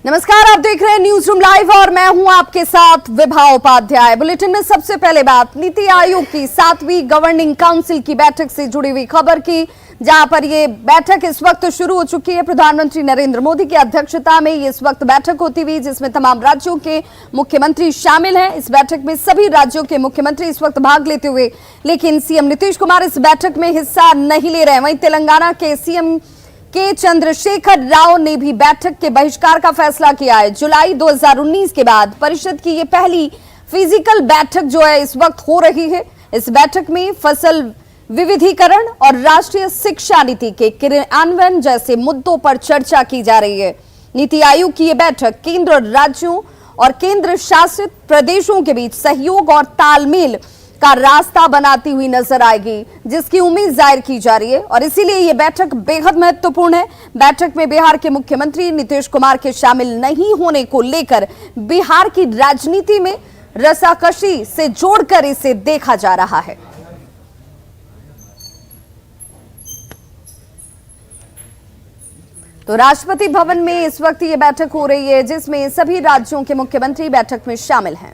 नमस्कार, आप देख रहे हैं न्यूज रूम लाइव और मैं हूं आपके साथ विभा उपाध्याय। बुलेटिन में सबसे पहले बात नीति आयोग की 7वीं गवर्निंग काउंसिल की बैठक से जुड़ी हुई खबर की, जहां पर ये बैठक इस वक्त शुरू हो चुकी है। प्रधानमंत्री नरेंद्र मोदी की अध्यक्षता में ये इस वक्त बैठक होती हुई, जिसमें तमाम राज्यों के मुख्यमंत्री शामिल हैं। इस बैठक में सभी राज्यों के मुख्यमंत्री इस वक्त भाग लेते हुए, लेकिन सीएम नीतीश कुमार इस बैठक में हिस्सा नहीं ले रहे हैं। वहीं तेलंगाना के सीएम के चंद्रशेखर राव ने भी बैठक के बहिष्कार का फैसला किया है। जुलाई 2019 के बाद परिषद की ये पहली फिजिकल बैठक जो है इस वक्त हो रही है। इस बैठक में फसल विविधीकरण और राष्ट्रीय शिक्षा नीति के क्रियान्वयन जैसे मुद्दों पर चर्चा की जा रही है। नीति आयोग की ये बैठक केंद्र, राज्यों और केंद्र शासित प्रदेशों के बीच सहयोग और तालमेल का रास्ता बनाती हुई नजर आएगी, जिसकी उम्मीद जाहिर की जा रही है और इसीलिए ये बैठक बेहद महत्वपूर्ण है। बैठक में बिहार के मुख्यमंत्री नीतीश कुमार के शामिल नहीं होने को लेकर बिहार की राजनीति में रसाकशी से जोड़कर इसे देखा जा रहा है। तो राष्ट्रपति भवन में इस वक्त ये बैठक हो रही है, जिसमें सभी राज्यों के मुख्यमंत्री बैठक में शामिल हैं,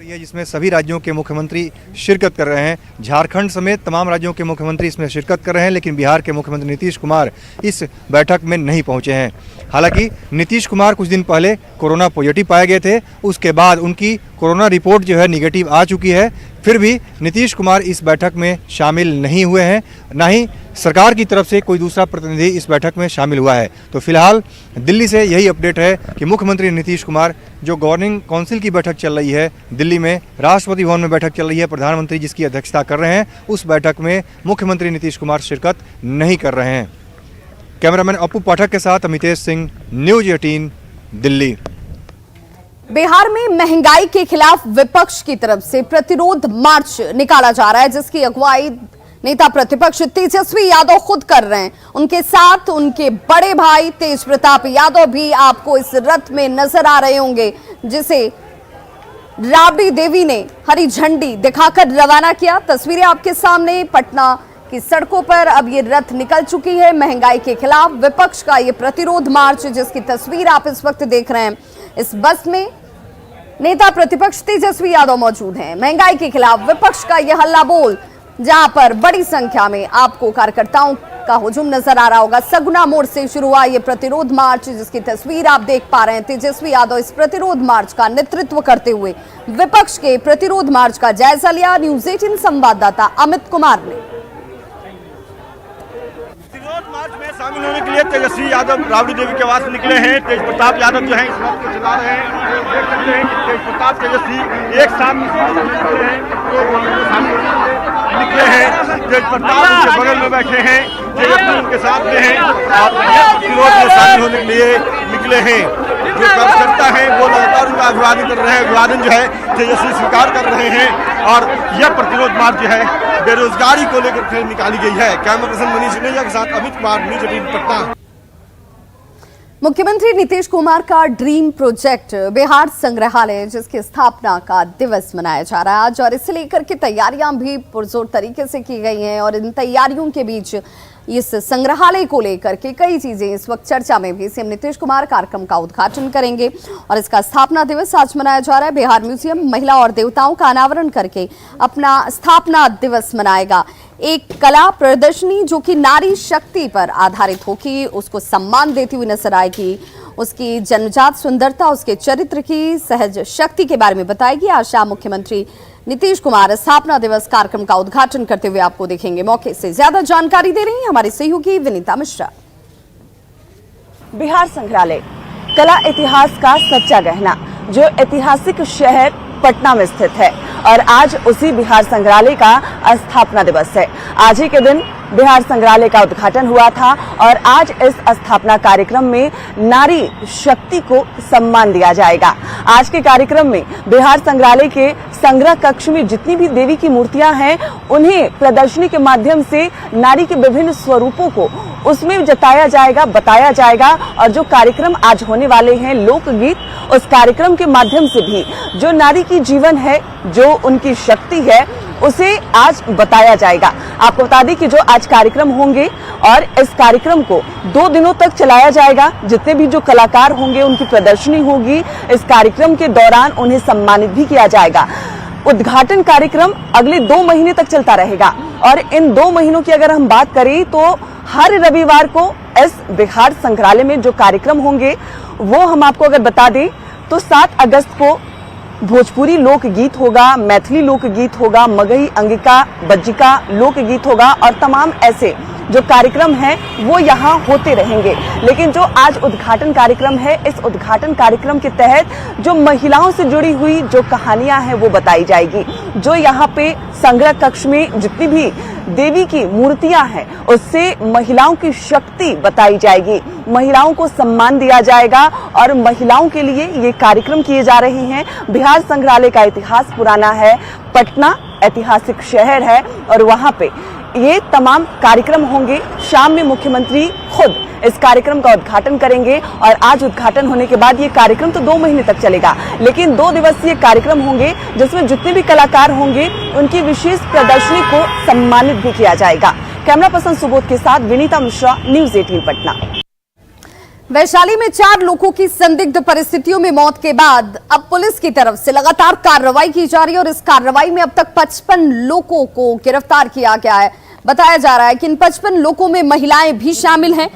जिसमें सभी राज्यों के मुख्यमंत्री शिरकत कर रहे हैं। झारखंड समेत तमाम राज्यों के मुख्यमंत्री इसमें शिरकत कर रहे हैं, लेकिन बिहार के मुख्यमंत्री नीतीश कुमार इस बैठक में नहीं पहुंचे हैं। हालांकि नीतीश कुमार कुछ दिन पहले कोरोना पॉजिटिव पाए गए थे, उसके बाद उनकी कोरोना रिपोर्ट जो है निगेटिव आ चुकी है। फिर भी नीतीश कुमार इस बैठक में शामिल नहीं हुए हैं, ना ही सरकार की तरफ से कोई दूसरा प्रतिनिधि इस बैठक में शामिल हुआ है। तो फिलहाल दिल्ली से यही अपडेट है कि मुख्यमंत्री नीतीश कुमार, जो गवर्निंग काउंसिल की बैठक चल रही है दिल्ली में, राष्ट्रपति भवन में बैठक चल रही है, प्रधानमंत्री जिसकी अध्यक्षता कर रहे हैं, उस बैठक में मुख्यमंत्री नीतीश कुमार शिरकत नहीं कर रहे हैं। कैमरामैन अपू पाठक के साथ अमितेश सिंह, न्यूज 18 दिल्ली। बिहार में महंगाई के खिलाफ विपक्ष की तरफ से प्रतिरोध मार्च निकाला जा रहा है, जिसकी अगुवाई नेता प्रतिपक्ष तेजस्वी यादव खुद कर रहे हैं। उनके साथ उनके बड़े भाई तेज प्रताप यादव भी आपको इस रथ में नजर आ रहे होंगे, जिसे राबड़ी देवी ने हरी झंडी दिखाकर रवाना किया। तस्वीरें आपके सामने, पटना की सड़कों पर अब ये रथ निकल चुकी है। महंगाई के खिलाफ विपक्ष का ये प्रतिरोध मार्च, जिसकी तस्वीर आप इस वक्त देख रहे हैं। इस बस में नेता प्रतिपक्ष तेजस्वी यादव मौजूद हैं। महंगाई के खिलाफ विपक्ष का यह हल्ला बोल, जहां पर बड़ी संख्या में आपको कार्यकर्ताओं का हुजूम नजर आ रहा होगा। सगुना मोड़ से शुरू हुआ ये प्रतिरोध मार्च, जिसकी तस्वीर आप देख पा रहे हैं। तेजस्वी यादव इस प्रतिरोध मार्च का नेतृत्व करते हुए विपक्ष के प्रतिरोध मार्च का जायजा लिया। न्यूज 18 संवाददाता अमित कुमार ने। प्रतिरोध मार्च में शामिल होने के लिए तेजस्वी यादव राबड़ी देवी के आवास निकले हैं। तेज प्रताप यादव जो है इस वक्त को चला रहे हैं। देख सकते हैं कि तेज प्रताप तेजस्वी एक साथ निकले हैं। तेज प्रताप उनके बगल में बैठे हैं, तेजस्वी उनके साथ में हैं और प्रतिरोध में शामिल होने के लिए निकले हैं। जो कार्यकर्ता है वो लगातार उनका अभिवादन कर रहे हैं। अभिवादन जो है तेजस्वी स्वीकार कर रहे हैं और यह प्रतिरोध मार्च जो है बेरोजगारी को लेकर निकाली गई है। कैमरा पर्सन मनीष नेजा के साथ अमित कुमार, न्यूज 18 पटना। मुख्यमंत्री नीतीश कुमार का ड्रीम प्रोजेक्ट बिहार संग्रहालय, जिसकी स्थापना का दिवस मनाया जा रहा है आज, और इसे लेकर के तैयारियां भी पुरजोर तरीके से की गई हैं। और इन तैयारियों के बीच इस संग्रहालय को लेकर के कई चीजें इस वक्त चर्चा में भी। सीएम नीतीश कुमार कार्यक्रम का उद्घाटन करेंगे और इसका स्थापना दिवस आज मनाया जा रहा है। बिहार म्यूजियम महिला और देवताओं का अनावरण करके अपना स्थापना दिवस मनाएगा। एक कला प्रदर्शनी जो कि नारी शक्ति पर आधारित होगी, उसको सम्मान देती हुई नजर आएगी। उसकी जन्मजात सुंदरता, उसके चरित्र की सहज शक्ति के बारे में बताएगी। आज शाम मुख्यमंत्री नीतीश कुमार स्थापना दिवस कार्यक्रम का उद्घाटन करते हुए आपको देखेंगे। मौके से ज्यादा जानकारी दे रही हैं हमारी सहयोगी विनीता मिश्रा। बिहार संग्रहालय कला इतिहास का सच्चा गहना, जो ऐतिहासिक शहर पटना में स्थित है, और आज उसी बिहार संग्रहालय का स्थापना दिवस है। आज ही के दिन बिहार संग्रहालय का उद्घाटन हुआ था और आज इस स्थापना कार्यक्रम में नारी शक्ति को सम्मान दिया जाएगा। आज के कार्यक्रम में बिहार संग्रहालय के संग्रह कक्ष में जितनी भी देवी की मूर्तियां हैं, उन्हें प्रदर्शनी के माध्यम से नारी के विभिन्न स्वरूपों को उसमें जताया जाएगा, बताया जाएगा। और जो कार्यक्रम आज होने वाले हैं लोकगीत, उस कार्यक्रम के माध्यम से भी जो नारी की जीवन है, जो उनकी शक्ति है, उसे आज बताया जाएगा। आपको बता दें कि जो आज कार्यक्रम होंगे और इस कार्यक्रम को 2 दिनों तक चलाया जाएगा। जितने भी जो कलाकार होंगे उनकी प्रदर्शनी होगी। इस कार्यक्रम के दौरान उन्हें सम्मानित भी किया जाएगा। उद्घाटन कार्यक्रम अगले 2 महीने तक चलता रहेगा और इन 2 महीनों की अगर हम बात करें तो हर रविवार को इस बिहार संग्रहालय में जो कार्यक्रम होंगे वो हम आपको अगर बता दें तो 7 अगस्त को भोजपुरी लोकगीत होगा, मैथिली लोकगीत होगा, मगही अंगिका बज्जिका लोकगीत होगा और तमाम ऐसे जो कार्यक्रम हैं वो यहाँ होते रहेंगे। लेकिन जो आज उद्घाटन कार्यक्रम है, इस उद्घाटन कार्यक्रम के तहत जो महिलाओं से जुड़ी हुई जो कहानियां हैं वो बताई जाएगी। जो यहाँ पे संग्रह कक्ष में जितनी भी देवी की मूर्तियां हैं उससे महिलाओं की शक्ति बताई जाएगी, महिलाओं को सम्मान दिया जाएगा और महिलाओं के लिए ये कार्यक्रम किए जा रहे हैं। बिहार संग्रहालय का इतिहास पुराना है, पटना ऐतिहासिक शहर है और वहाँ पे ये तमाम कार्यक्रम होंगे। शाम में मुख्यमंत्री खुद इस कार्यक्रम का उद्घाटन करेंगे और आज उद्घाटन होने के बाद ये कार्यक्रम तो 2 महीने तक चलेगा, लेकिन 2 दिवसीय कार्यक्रम होंगे जिसमें जितने भी कलाकार होंगे उनकी विशेष प्रदर्शनी को सम्मानित भी किया जाएगा। कैमरा पर्सन सुबोध के साथ विनीता मिश्रा, न्यूज़ 18 पटना। वैशाली में 4 लोगों की संदिग्ध परिस्थितियों में मौत के बाद अब पुलिस की तरफ से लगातार कार्रवाई की जा रही है और इस कार्रवाई में अब तक 55 लोगों को गिरफ्तार किया गया है। बताया जा रहा है कि इन 55 लोगों में महिलाएं भी शामिल हैं।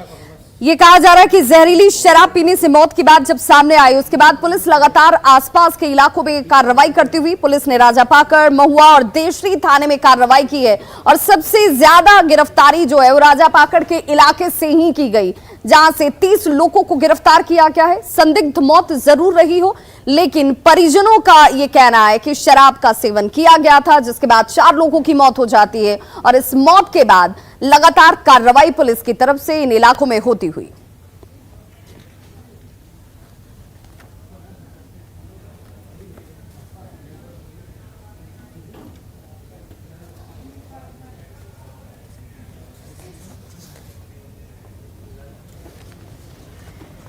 ये कहा जा रहा है कि जहरीली शराब पीने से मौत की बात जब सामने आई उसके बाद पुलिस लगातार आसपास के इलाकों में कार्रवाई करती हुई पुलिस ने राजापाकड़, महुआ और देशरी थाने में कार्रवाई की है और सबसे ज्यादा गिरफ्तारी जो है वो राजापाकड़ के इलाके से ही की गई, जहां से 30 लोगों को गिरफ्तार किया गया है। संदिग्ध मौत जरूर रही हो, लेकिन परिजनों का यह कहना है कि शराब का सेवन किया गया था, जिसके बाद 4 लोगों की मौत हो जाती है और इस मौत के बाद लगातार कार्रवाई पुलिस की तरफ से इन इलाकों में होती हुई।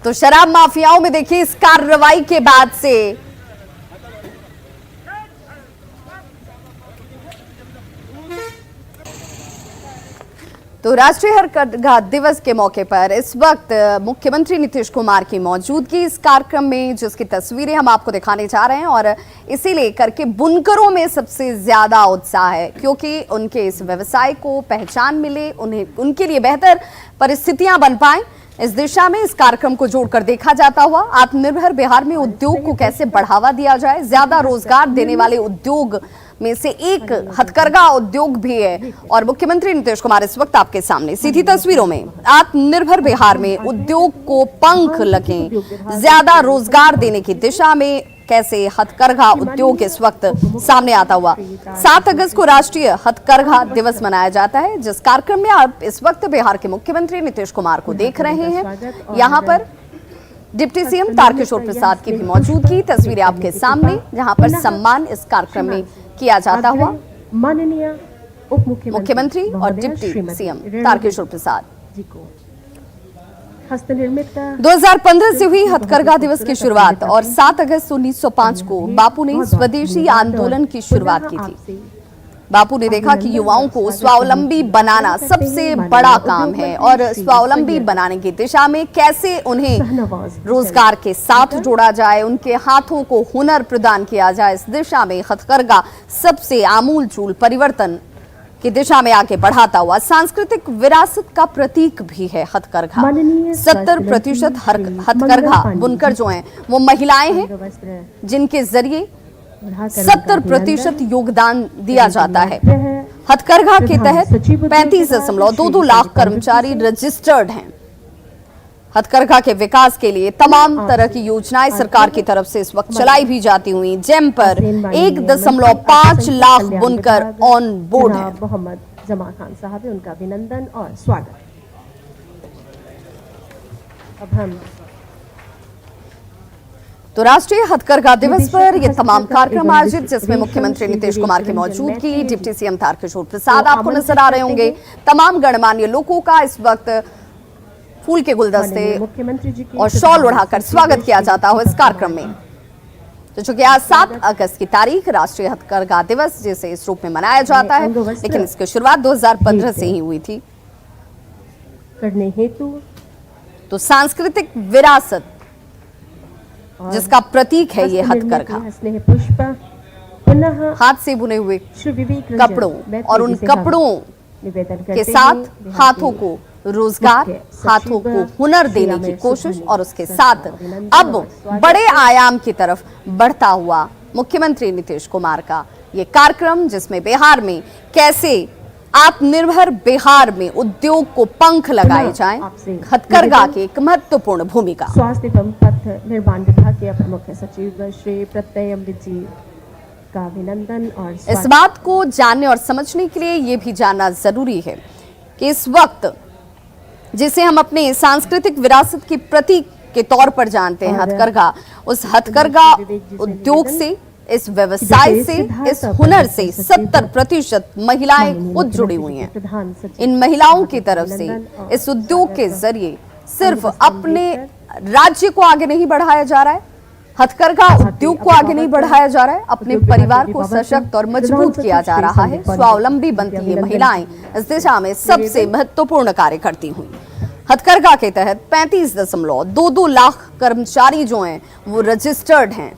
तो शराब माफियाओं में देखिए इस कार्रवाई के बाद से तो राष्ट्रीय हथकरघा दिवस के मौके पर इस वक्त मुख्यमंत्री नीतीश कुमार की मौजूदगी इस कार्यक्रम में, जिसकी तस्वीरें हम आपको दिखाने जा रहे हैं और इसी लेकर के बुनकरों में सबसे ज्यादा उत्साह है क्योंकि उनके इस व्यवसाय को पहचान मिले, उन्हें उनके लिए बेहतर परिस्थितियां बन पाएं। इस दिशा में इस कार्यक्रम को जोड़कर देखा जाता हुआ आत्मनिर्भर बिहार में उद्योग को कैसे बढ़ावा दिया जाए। ज्यादा रोजगार देने वाले उद्योग में से एक हथकरघा उद्योग भी है और मुख्यमंत्री नीतीश कुमार इस वक्त आपके सामने सीधी तस्वीरों में आत्मनिर्भर बिहार में उद्योग को पंख लगे, ज्यादा रोजगार देने की दिशा में कैसे हथकरघा उद्योग इस वक्त सामने आता हुआ। 7 अगस्त को राष्ट्रीय हथकरघा दिवस मनाया जाता है, जिस कार्यक्रम में आप इस वक्त बिहार के मुख्यमंत्री नीतीश कुमार को देख रहे हैं। यहाँ पर डिप्टी सीएम तारकिशोर प्रसाद की भी मौजूदगी, तस्वीरें आपके सामने, जहां पर सम्मान इस कार्यक्रम में किया जाता हुआ। माननीय उप मुख्यमंत्री और डिप्टी सीएम तारकिशोर प्रसाद जी को हस्तनिर्मित 2015 से हुई हथकरघा दिवस की शुरुआत और 7 अगस्त 1905 को बापू ने स्वदेशी आंदोलन की शुरुआत की थी। बापू ने देखा कि युवाओं को स्वावलंबी बनाना सबसे बड़ा काम है और स्वावलंबी बनाने की दिशा में कैसे उन्हें रोजगार के साथ जोड़ा जाए, उनके हाथों को हुनर प्रदान किया जाए। इस दिशा में हथकरघा सबसे आमूलचूल परिवर्तन की दिशा में आगे बढ़ाता हुआ सांस्कृतिक विरासत का प्रतीक भी है हथकरघा। 70% हथकरघा बुनकर जो हैं वो महिलाएं हैं, जिनके जरिए 70% योगदान दिया जाता है। हथकरघा के तहत 35.22 लाख कर्मचारी रजिस्टर्ड हैं। हथकरघा के विकास के लिए तमाम तरह की योजनाएं सरकार की तरफ से इस वक्त चलाई भी जाती हुई, जेम पर 1.5 लाख बुनकर ऑन बोर्ड है। मोहम्मद जमा खान साहब, उनका अभिनंदन और स्वागत। अब हम तो राष्ट्रीय हथकरघा दिवस पर ये तमाम कार्यक्रम आयोजित, जिसमें मुख्यमंत्री नीतीश कुमार की मौजूदगी, डिप्टी सीएम तारकिशोर प्रसाद आपको नजर आ रहे होंगे, तमाम गणमान्य लोगों का इस वक्त फूल के गुलदस्ते और शॉल उड़ाकर स्वागत किया जाता हो इस कार्यक्रम में। तो चूंकि आज 7 अगस्त की तारीख राष्ट्रीय हथकरघा दिवस जिसे इस रूप में मनाया जाता है, लेकिन इसकी शुरुआत 2015 से ही हुई थी। करने हेतु तो सांस्कृतिक विरासत जिसका प्रतीक है ये हथकरघा, स्नेह पुष्प पुनः हाथ से बुने हुए श्री विवेक कपड़ों और उन कपड़ों के साथ हाथों को रोजगार, हाथों को हुनर देने की कोशिश और उसके साथ अब बड़े आयाम की तरफ बढ़ता हुआ मुख्यमंत्री नीतीश कुमार का ये कार्यक्रम, जिसमें बिहार में कैसे आत्मनिर्भर बिहार में उद्योग को पंख लगाए जाएं, हथकरघा की एक महत्वपूर्ण भूमिका। स्वास्थ्य एवं पथ निर्माण विभाग के अपर मुख्य सचिव श्री प्रत्यय अमृत जी का अभिनंदन और इस बात को जानने और समझने के लिए ये भी जानना जरूरी है कि इस वक्त जिसे हम अपने सांस्कृतिक विरासत की प्रतीक के तौर पर जानते हैं हथकरघा, उस हथकरघा उद्योग से, इस व्यवसाय से, इस हुनर से 70% महिलाएं खुद जुड़ी हुई हैं। इन महिलाओं की तरफ से इस उद्योग के जरिए सिर्फ अपने राज्य को आगे नहीं बढ़ाया जा रहा है, हथकरघा उद्योग को आगे नहीं बढ़ाया जा रहा है, अपने परिवार को सशक्त और मजबूत किया जा रहा है। स्वावलंबी बनती ये महिलाएं इस दिशा में सबसे महत्वपूर्ण कार्य करती हुई। हथकरघा के तहत 35.22 लाख कर्मचारी जो हैं वो रजिस्टर्ड हैं।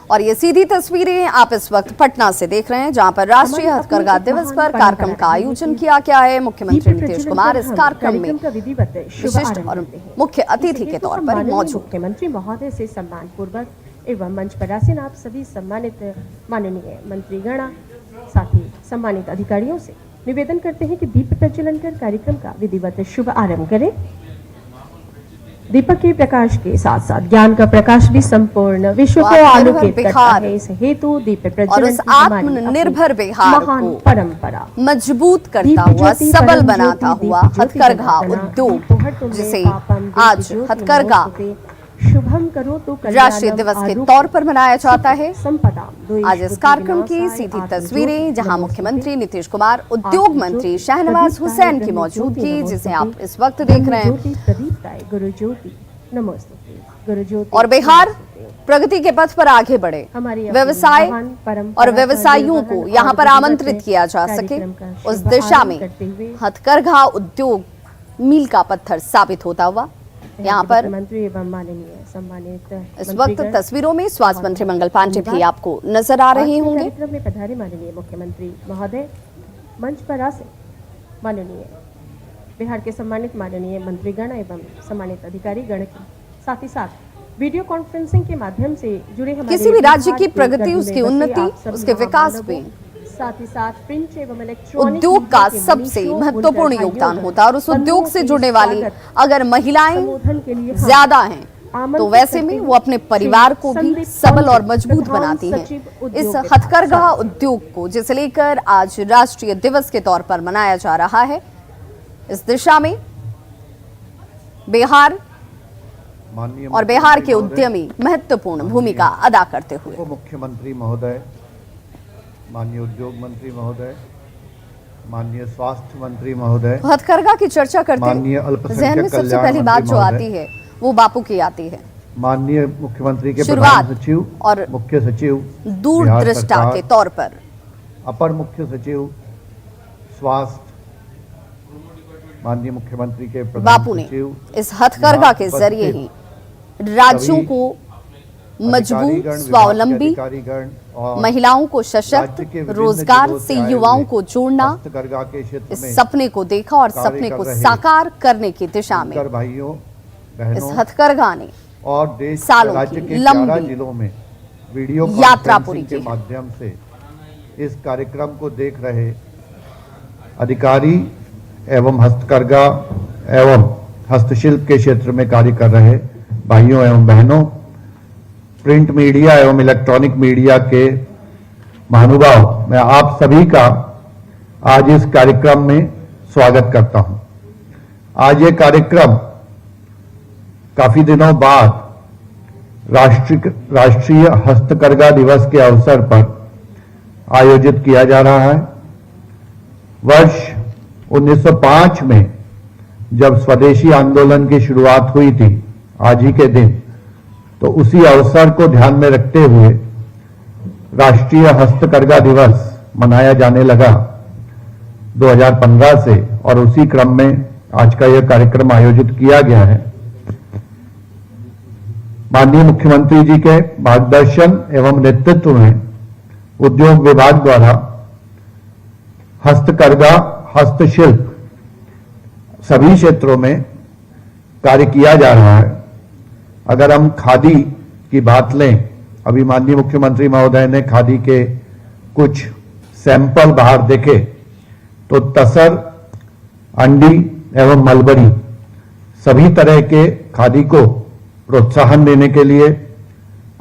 और ये सीधी तस्वीरें आप इस वक्त पटना से देख रहे हैं, जहां पर राष्ट्रीय हथकरघा दिवस पर कार्यक्रम का आयोजन किया गया है। मुख्यमंत्री नीतीश कुमार इस कार्यक्रम में विशिष्ट और मुख्य अतिथि के तौर पर मौजूद। मुख्यमंत्री महोदय से सम्मान पूर्वक एवं मंच पर आसीन आप सभी सम्मानित माननीय मंत्रीगण, साथ ही सम्मानित अधिकारियों से निवेदन करते हैं कि दीप प्रज्वलन कर कार्यक्रम का विधिवत शुभ आरंभ करें। दीपक के प्रकाश के साथ साथ ज्ञान का प्रकाश भी संपूर्ण विश्व को आलोकित करता है। इस हेतु दीप प्रज्वलन और उस आत्मनिर्भर बिहार महान परंपरा मजबूत करता हुआ, सबल बनाता हुआ हथकरघा उद्योग, जिसे आज हथकरघा शुभम करो तो राष्ट्रीय दिवस के तौर पर मनाया जाता है। आज इस कार्यक्रम की सीधी तस्वीरें, जहां मुख्यमंत्री नीतीश कुमार, उद्योग मंत्री शहनवाज हुसैन की मौजूदगी, जिसे आप इस वक्त देख रहे हैं, और बिहार प्रगति के पथ पर आगे बढ़े, व्यवसाय और व्यवसायियों को यहाँ पर आमंत्रित किया जा सके, उस दिशा में हथकरघा उद्योग मील का पत्थर साबित होता हुआ यहाँ पर मंत्री एवं माननीय सम्मानित इस वक्त तस्वीरों में स्वास्थ्य मंत्री मंगल पांडे भी आपको नजर आ रहे होंगे। कार्यक्रम में पधारे माननीय मुख्यमंत्री महोदय, मंच पर आसीन माननीय बिहार के सम्मानित माननीय मंत्रीगण एवं सम्मानित अधिकारी गण के साथ ही साथ वीडियो कॉन्फ्रेंसिंग के माध्यम से जुड़े हमारे किसी भी राज्य की प्रगति, उसकी उन्नति, उसके विकास में साथ ही साथ प्रिंट एवं इलेक्ट्रॉनिक उद्योग का सबसे महत्वपूर्ण योगदान होता है। और उस उद्योग से जुड़ने वाली अगर महिलाएं ज्यादा हैं तो वैसे में वो अपने परिवार को भी सबल और मजबूत बनाती हैं। इस हथकरघा उद्योग को जिसे लेकर आज राष्ट्रीय दिवस के तौर पर मनाया जा रहा है, इस दिशा में बिहार और बिहार के उद्यमी महत्वपूर्ण भूमिका अदा करते हुए मुख्यमंत्री महोदय, माननीय उद्योग मंत्री महोदय, माननीय स्वास्थ्य मंत्री महोदय, हथकरघा की चर्चा करते हैं, जहन में सबसे पहली बात जो आती है वो बापू की आती है। माननीय मुख्यमंत्री के प्रधान सचिव और मुख्य सचिव दूरदृष्टा के तौर पर अपर मुख्य सचिव स्वास्थ्य, माननीय मुख्यमंत्री के बापू ने इस हथकरघा के जरिए ही राज्यों को मजबूत, स्वावलंबी, महिलाओं को सशक्त, रोजगार से युवाओं को जोड़ना, इस सपने को देखा और सपने को साकार करने की दिशा में इस हथकरघा ने और देश सालों की लंबी जिलों में वीडियो यात्रा पूरी की के माध्यम से इस कार्यक्रम को देख रहे अधिकारी एवं हस्तकरघा एवं हस्तशिल्प के क्षेत्र में कार्य कर रहे भाइयों एवं बहनों, प्रिंट मीडिया एवं इलेक्ट्रॉनिक मीडिया के महानुभाव, मैं आप सभी का आज इस कार्यक्रम में स्वागत करता हूं। आज ये कार्यक्रम काफी दिनों बाद राष्ट्रीय हस्तकरघा दिवस के अवसर पर आयोजित किया जा रहा है। वर्ष 1905 में जब स्वदेशी आंदोलन की शुरुआत हुई थी आज ही के दिन, तो उसी अवसर को ध्यान में रखते हुए राष्ट्रीय हस्तकरघा दिवस मनाया जाने लगा 2015 से, और उसी क्रम में आज का यह कार्यक्रम आयोजित किया गया है। माननीय मुख्यमंत्री जी के मार्गदर्शन एवं नेतृत्व में उद्योग विभाग द्वारा हस्तकरघा, हस्तशिल्प सभी क्षेत्रों में कार्य किया जा रहा है। अगर हम खादी की बात लें, अभी माननीय मुख्यमंत्री महोदय ने खादी के कुछ सैंपल बाहर देखे, तो तसर, अंडी एवं मलबरी सभी तरह के खादी को प्रोत्साहन देने के लिए,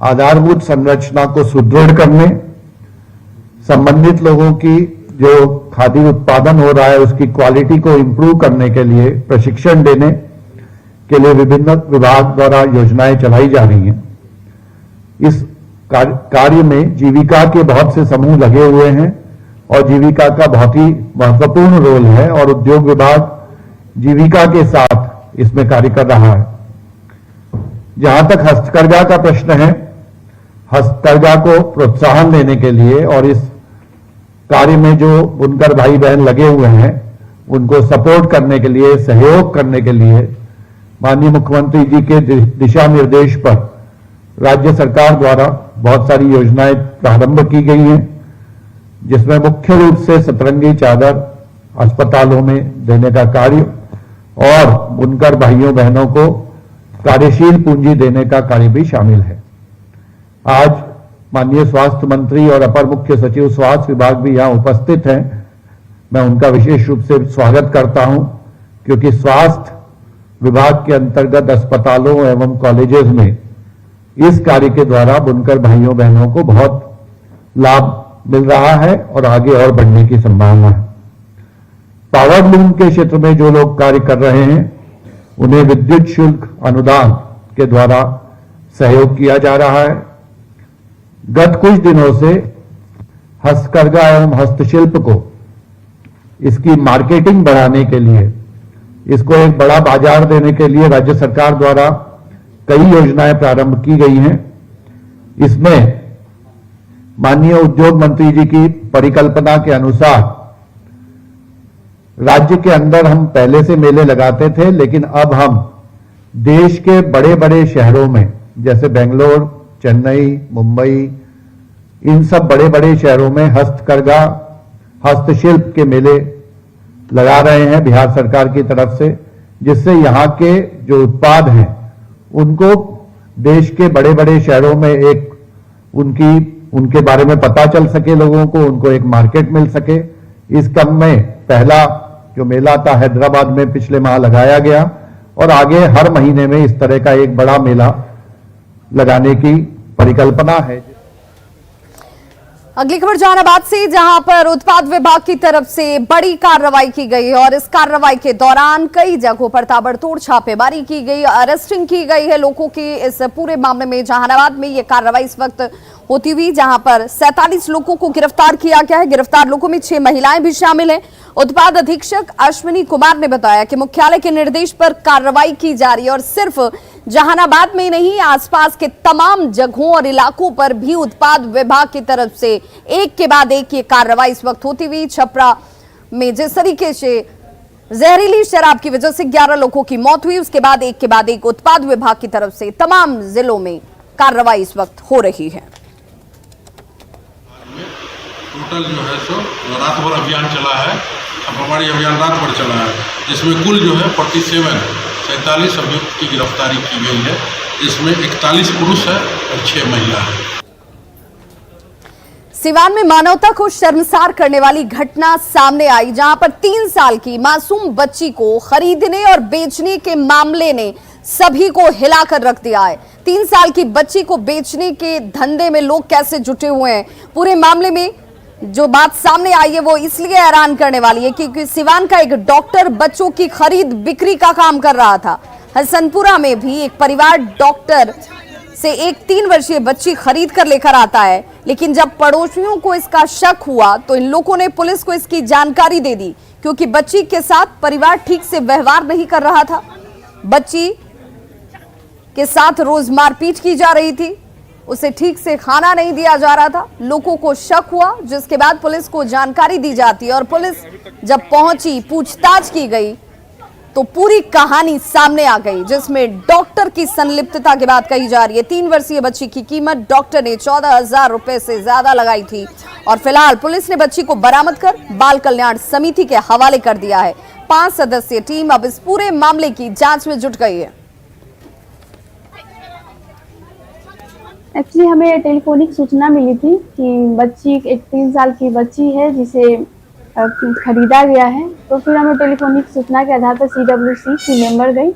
आधारभूत संरचना को सुदृढ़ करने, संबंधित लोगों की जो खादी उत्पादन हो रहा है उसकी क्वालिटी को इंप्रूव करने के लिए प्रशिक्षण देने के लिए विभिन्न विभाग द्वारा योजनाएं चलाई जा रही हैं। इस कार्य में जीविका के बहुत से समूह लगे हुए हैं और जीविका का बहुत ही महत्वपूर्ण रोल है, और उद्योग विभाग जीविका के साथ इसमें कार्य कर रहा है। जहां तक हस्तकरघा का प्रश्न है, हस्तकरघा को प्रोत्साहन देने के लिए और इस कार्य में जो बुनकर भाई बहन लगे हुए हैं उनको सपोर्ट करने के लिए, सहयोग करने के लिए माननीय मुख्यमंत्री जी के दिशा निर्देश पर राज्य सरकार द्वारा बहुत सारी योजनाएं प्रारंभ की गई हैं, जिसमें मुख्य रूप से सतरंगी चादर अस्पतालों में देने का कार्य और बुनकर भाइयों बहनों को कार्यशील पूंजी देने का कार्य भी शामिल है। आज माननीय स्वास्थ्य मंत्री और अपर मुख्य सचिव स्वास्थ्य विभाग भी यहां उपस्थित हैं। मैं उनका विशेष रूप से स्वागत करता हूं, क्योंकि स्वास्थ्य विभाग के अंतर्गत अस्पतालों एवं कॉलेजेस में इस कार्य के द्वारा बुनकर भाइयों बहनों को बहुत लाभ मिल रहा है और आगे और बढ़ने की संभावना है। पावर लूम के क्षेत्र में जो लोग कार्य कर रहे हैं उन्हें विद्युत शुल्क अनुदान के द्वारा सहयोग किया जा रहा है। गत कुछ दिनों से हस्तकरघा एवं हस्तशिल्प को इसकी मार्केटिंग बढ़ाने के लिए, इसको एक बड़ा बाजार देने के लिए राज्य सरकार द्वारा कई योजनाएं प्रारंभ की गई हैं। इसमें माननीय उद्योग मंत्री जी की परिकल्पना के अनुसार राज्य के अंदर हम पहले से मेले लगाते थे, लेकिन अब हम देश के बड़े बड़े शहरों में जैसे बेंगलोर, चेन्नई, मुंबई, इन सब बड़े बड़े शहरों में हस्तकरघा, हस्तशिल्प के मेले लगा रहे हैं बिहार सरकार की तरफ से, जिससे यहाँ के जो उत्पाद हैं उनको देश के बड़े बड़े शहरों में एक उनके बारे में पता चल सके, लोगों को उनको एक मार्केट मिल सके। इस क्रम में पहला जो मेला था हैदराबाद में पिछले माह लगाया गया, और आगे हर महीने में इस तरह का एक बड़ा मेला लगाने की परिकल्पना है। अगली खबर जहानाबाद से, जहां पर उत्पाद विभाग की तरफ से बड़ी कार्रवाई की गई और इस कार्रवाई के दौरान कई जगहों पर ताबड़तोड़ छापेमारी की गई, अरेस्टिंग की गई है लोगों की। इस पूरे मामले में जहानाबाद में ये कार्रवाई इस वक्त होती हुई, जहां पर 47 लोगों को गिरफ्तार किया गया है। गिरफ्तार लोगों में 6 महिलाएं भी शामिल हैं। उत्पाद अधीक्षक अश्विनी कुमार ने बताया कि मुख्यालय के निर्देश पर कार्रवाई की जा रही है और सिर्फ जहानाबाद में नहीं, आसपास के तमाम जगहों और इलाकों पर भी उत्पाद विभाग की तरफ से एक के बाद एक ये कार्रवाई इस वक्त होती हुई। छपरा में जिस तरीके से जहरीली शराब की वजह से 11 लोगों की मौत हुई, उसके बाद एक उत्पाद विभाग की तरफ से तमाम जिलों में कार्रवाई इस वक्त हो रही है। टोटल जो है सो रात भर अभियान चला है, छापामारी अभियान रात भर चला है, जिसमें कुल जो है 47 अभियुक्त की गिरफ्तारी की गई है। इसमें 41 पुरुष है और 6 महिला है। सिवान में मानवता को शर्मसार करने वाली घटना सामने आई, जहां पर 3 साल की मासूम बच्ची को खरीदने और बेचने के मामले ने सभी को हिलाकर रख दिया है। 3 साल की बच्ची को बेचने के धंधे में लोग कैसे जुटे हुए हैं, पूरे मामले में जो बात सामने आई है वो इसलिए हैरान करने वाली है क्योंकि सिवान का एक डॉक्टर बच्चों की खरीद बिक्री का काम कर रहा था। हसनपुरा में भी एक परिवार डॉक्टर से एक 3 वर्षीय बच्ची खरीद कर लेकर आता है, लेकिन जब पड़ोसियों को इसका शक हुआ तो इन लोगों ने पुलिस को इसकी जानकारी दे दी, क्योंकि बच्ची के साथ परिवार ठीक से व्यवहार नहीं कर रहा था। बच्ची के साथ रोज मारपीट की जा रही थी, उसे ठीक से खाना नहीं दिया जा रहा था। लोगों को शक हुआ, जिसके बाद पुलिस को जानकारी दी जाती है और पुलिस जब पहुंची, पूछताछ की गई तो पूरी कहानी सामने आ गई, जिसमें डॉक्टर की संलिप्तता की बात कही जा रही है। 3 वर्षीय बच्ची की कीमत डॉक्टर ने 14,000 रुपए से ज्यादा लगाई थी और फिलहाल पुलिस ने बच्ची को बरामद कर बाल कल्याण समिति के हवाले कर दिया है। 5 सदस्यीय टीम अब इस पूरे मामले की जांच में जुट गई है। एक्चुअली हमें टेलीफोनिक सूचना मिली थी कि बच्ची एक 3 साल की बच्ची है जिसे खरीदा गया है। तो फिर हमें टेलीफोनिक सूचना के आधार पर CWC की मेंबर गई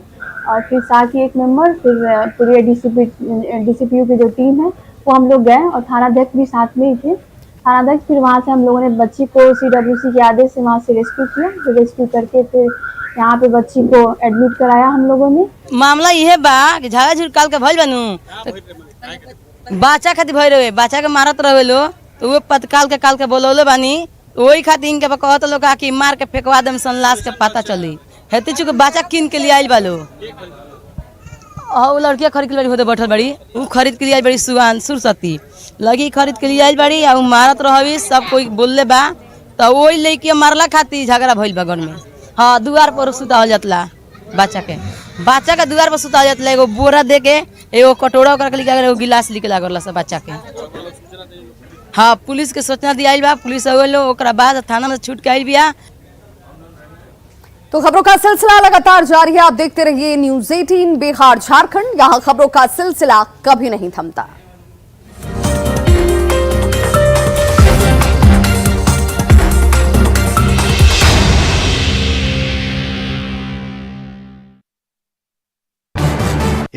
और फिर साथ ही एक मेंबर, फिर पूरे DCPU की जो टीम है वो हम लोग गए और थानाध्यक्ष भी साथ में ही थे। थानाध्यक्ष फिर वहाँ से हम लोगों ने बच्ची को CWC के आदेश से वहाँ से रेस्क्यू किया। फिर रेस्क्यू करके फिर यहाँ पे बच्ची को एडमिट कराया हम लोगों ने। मामला यह बा कि झाड़ा झूठ काल के भइल बनू बच्चा खातिर भइल रहे, बच्चा के मारत रहे लो तो वो पतकाल के बोलौले बानी। वही खातिर इनके कहत लोग कि मार के फेंकवा देम सन, लाश के पता चली हेती चुके बच्चा किन के लिए आइल बालो। और लड़कियां खरीद के लड़ी होते बैठल बड़ी, उ खरीद के लिए आइल बड़ी सुहान सुरसती लगी खरीद के लिए आइल बड़ी और मारत रही। सब कोई बोलले बा तो वही लेके मारला खातिर झगड़ा भइल बा घर में। हाँ, दुआर पर सुता जातला बच्चा के दुआर पर सुता जातला। एगो बोरा दे के एगो कटोरा करके लेके एगो गिलास लेके लागल सब बच्चा के। हाँ, पुलिस के सूचना दिया बा, पुलिस ओकरा बाद थाना में छूट के आइल बिया। तो खबरों का सिलसिला लगातार जारी है, आप देखते रहिए न्यूज़ 18 बिहार झारखंड। यहाँ खबरों का सिलसिला कभी नहीं थमता।